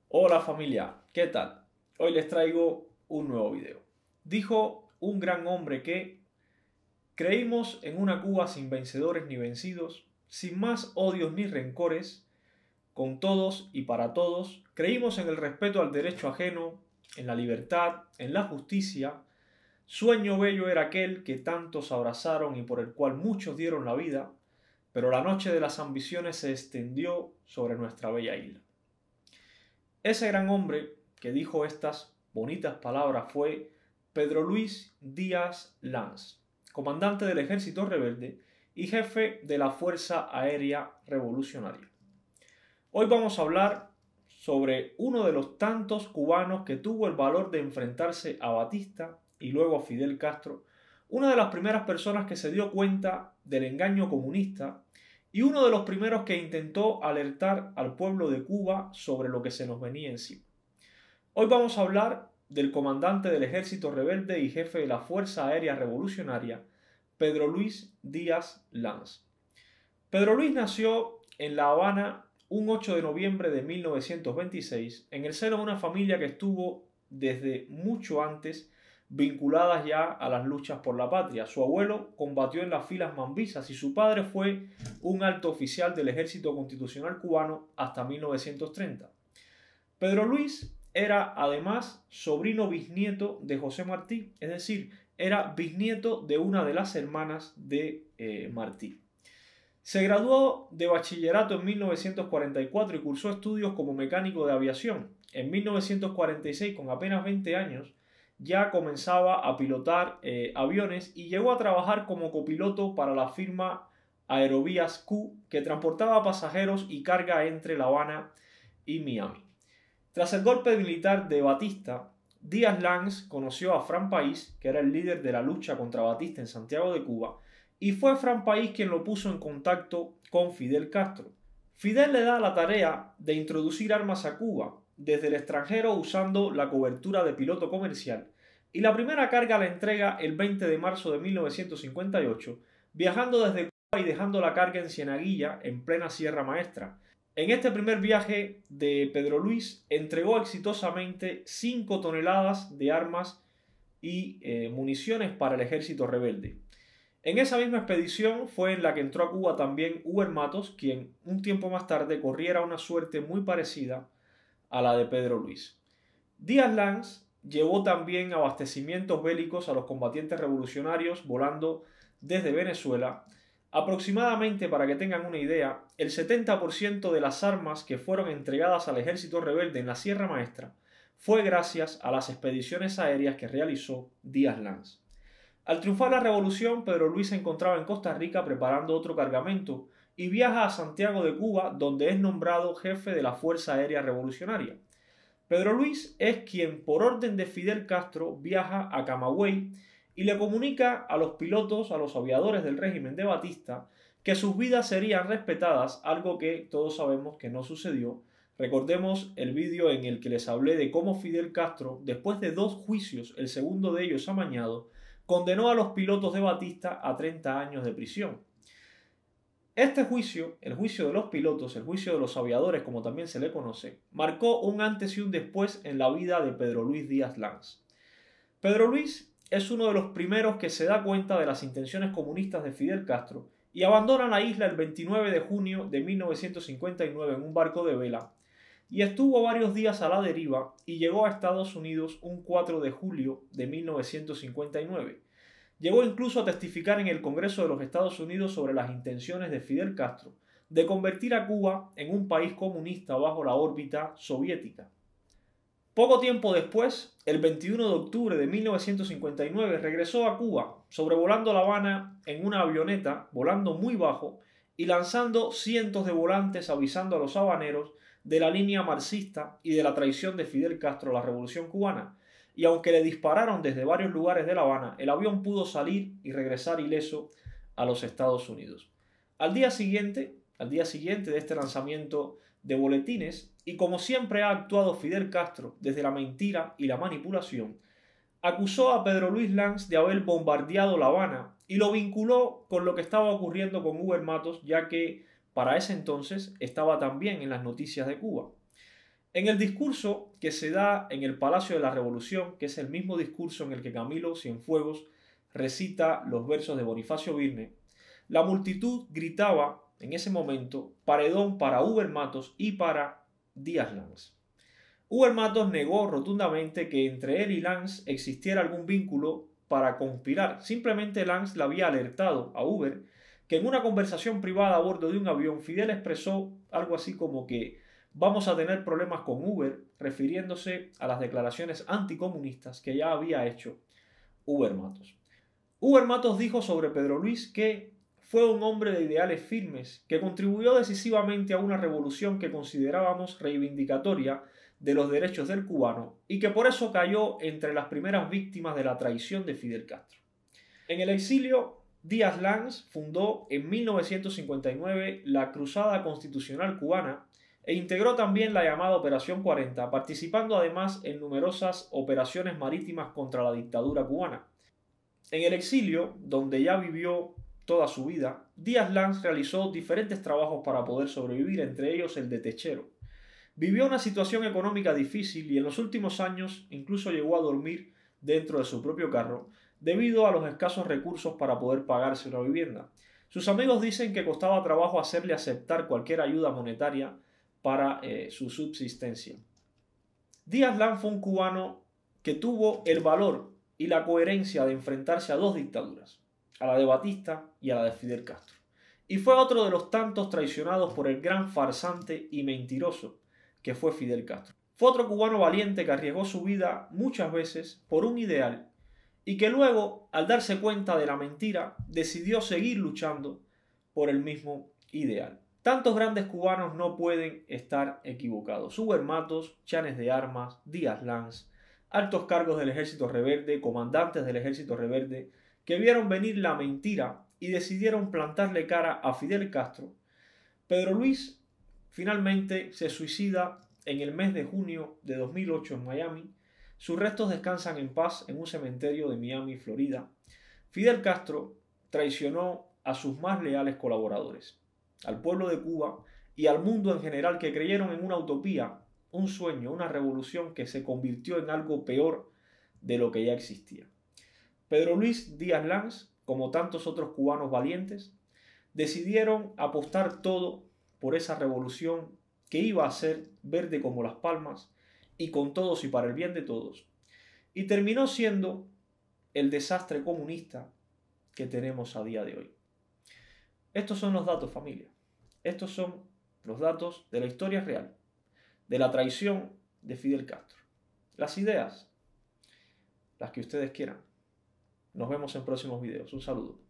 Hola familia, ¿qué tal? Hoy les traigo un nuevo video. Dijo un gran hombre que creímos en una Cuba sin vencedores ni vencidos, sin más odios ni rencores, con todos y para todos. Creímos en el respeto al derecho ajeno, en la libertad, en la justicia. Sueño bello era aquel que tantos abrazaron y por el cual muchos dieron la vida, pero la noche de las ambiciones se extendió sobre nuestra bella isla. Ese gran hombre que dijo estas bonitas palabras fue Pedro Luis Díaz Lanz, comandante del ejército rebelde y jefe de la Fuerza Aérea Revolucionaria. Hoy vamos a hablar sobre uno de los tantos cubanos que tuvo el valor de enfrentarse a Batista y luego a Fidel Castro, una de las primeras personas que se dio cuenta del engaño comunista y uno de los primeros que intentó alertar al pueblo de Cuba sobre lo que se nos venía encima. Hoy vamos a hablar del comandante del ejército rebelde y jefe de la Fuerza Aérea Revolucionaria, Pedro Luis Díaz Lanz. Pedro Luis nació en La Habana un 8 de noviembre de 1926 en el seno de una familia que estuvo desde mucho antes vinculadas ya a las luchas por la patria. Su abuelo combatió en las filas mambisas y su padre fue un alto oficial del Ejército Constitucional Cubano hasta 1930. Pedro Luis era además sobrino bisnieto de José Martí, es decir, era bisnieto de una de las hermanas de Martí. Se graduó de bachillerato en 1944 y cursó estudios como mecánico de aviación. En 1946, con apenas 20 años, ya comenzaba a pilotar aviones y llegó a trabajar como copiloto para la firma Aerovías Q, que transportaba pasajeros y carga entre La Habana y Miami. Tras el golpe militar de Batista, Díaz Lanz conoció a Fran País, que era el líder de la lucha contra Batista en Santiago de Cuba, y fue Fran País quien lo puso en contacto con Fidel Castro. Fidel le da la tarea de introducir armas a Cuba desde el extranjero usando la cobertura de piloto comercial, y la primera carga la entrega el 20 de marzo de 1958, viajando desde Cuba y dejando la carga en Cienaguilla, en plena Sierra Maestra. En este primer viaje de Pedro Luis entregó exitosamente 5 toneladas de armas y municiones para el ejército rebelde. En esa misma expedición fue en la que entró a Cuba también Hugo Matos, quien un tiempo más tarde corriera una suerte muy parecida a la de Pedro Luis. Díaz Lanz llevó también abastecimientos bélicos a los combatientes revolucionarios volando desde Venezuela. Aproximadamente, para que tengan una idea, el 70% de las armas que fueron entregadas al ejército rebelde en la Sierra Maestra fue gracias a las expediciones aéreas que realizó Díaz Lanz. Al triunfar la revolución, Pedro Luis se encontraba en Costa Rica preparando otro cargamento y viaja a Santiago de Cuba, donde es nombrado jefe de la Fuerza Aérea Revolucionaria. Pedro Luis es quien, por orden de Fidel Castro, viaja a Camagüey y le comunica a los pilotos, a los aviadores del régimen de Batista, que sus vidas serían respetadas, algo que todos sabemos que no sucedió. Recordemos el vídeo en el que les hablé de cómo Fidel Castro, después de 2 juicios, el segundo de ellos amañado, condenó a los pilotos de Batista a 30 años de prisión. Este juicio, el juicio de los pilotos, el juicio de los aviadores, como también se le conoce, marcó un antes y un después en la vida de Pedro Luis Díaz Lanz. Pedro Luis es uno de los primeros que se da cuenta de las intenciones comunistas de Fidel Castro y abandona la isla el 29 de junio de 1959 en un barco de vela y estuvo varios días a la deriva y llegó a Estados Unidos un 4 de julio de 1959. Llegó incluso a testificar en el Congreso de los Estados Unidos sobre las intenciones de Fidel Castro de convertir a Cuba en un país comunista bajo la órbita soviética. Poco tiempo después, el 21 de octubre de 1959, regresó a Cuba, sobrevolando La Habana en una avioneta, volando muy bajo y lanzando cientos de volantes avisando a los habaneros de la línea marxista y de la traición de Fidel Castro a la Revolución Cubana. Y aunque le dispararon desde varios lugares de La Habana, el avión pudo salir y regresar ileso a los Estados Unidos. Al día siguiente de este lanzamiento de boletines, y como siempre ha actuado Fidel Castro desde la mentira y la manipulación, acusó a Pedro Luis Lanz de haber bombardeado La Habana y lo vinculó con lo que estaba ocurriendo con Hugo Matos, ya que para ese entonces estaba también en las noticias de Cuba. En el discurso que se da en el Palacio de la Revolución, que es el mismo discurso en el que Camilo Cienfuegos recita los versos de Bonifacio Birne, la multitud gritaba en ese momento paredón para Uber Matos y para Díaz Lanz. Uber Matos negó rotundamente que entre él y Lanz existiera algún vínculo para conspirar. Simplemente Lanz le había alertado a Uber que en una conversación privada a bordo de un avión, Fidel expresó algo así como que vamos a tener problemas con Uber, refiriéndose a las declaraciones anticomunistas que ya había hecho Uber Matos. Uber Matos dijo sobre Pedro Luis que fue un hombre de ideales firmes, que contribuyó decisivamente a una revolución que considerábamos reivindicatoria de los derechos del cubano y que por eso cayó entre las primeras víctimas de la traición de Fidel Castro. En el exilio, Díaz Lanz fundó en 1959 la Cruzada Constitucional Cubana e integró también la llamada Operación 40, participando además en numerosas operaciones marítimas contra la dictadura cubana. En el exilio, donde ya vivió toda su vida, Díaz Lanz realizó diferentes trabajos para poder sobrevivir, entre ellos el de techero. Vivió una situación económica difícil y en los últimos años incluso llegó a dormir dentro de su propio carro debido a los escasos recursos para poder pagarse una vivienda. Sus amigos dicen que costaba trabajo hacerle aceptar cualquier ayuda monetaria para su subsistencia. Díaz Lanz fue un cubano que tuvo el valor y la coherencia de enfrentarse a dos dictaduras, a la de Batista y a la de Fidel Castro. Y fue otro de los tantos traicionados por el gran farsante y mentiroso que fue Fidel Castro. Fue otro cubano valiente que arriesgó su vida muchas veces por un ideal y que luego, al darse cuenta de la mentira, decidió seguir luchando por el mismo ideal. Tantos grandes cubanos no pueden estar equivocados. Uber Matos, Chanes de Armas, Díaz Lanz, altos cargos del Ejército Rebelde, comandantes del Ejército Rebelde, que vieron venir la mentira y decidieron plantarle cara a Fidel Castro. Pedro Luis finalmente se suicida en el mes de junio de 2008 en Miami. Sus restos descansan en paz en un cementerio de Miami, Florida. Fidel Castro traicionó a sus más leales colaboradores, al pueblo de Cuba y al mundo en general, que creyeron en una utopía, un sueño, una revolución que se convirtió en algo peor de lo que ya existía. Pedro Luis Díaz Lanz, como tantos otros cubanos valientes, decidieron apostar todo por esa revolución que iba a ser verde como las palmas y con todos y para el bien de todos, y terminó siendo el desastre comunista que tenemos a día de hoy. Estos son los datos, familia. Estos son los datos de la historia real, de la traición de Fidel Castro. Las ideas, las que ustedes quieran. Nos vemos en próximos videos. Un saludo.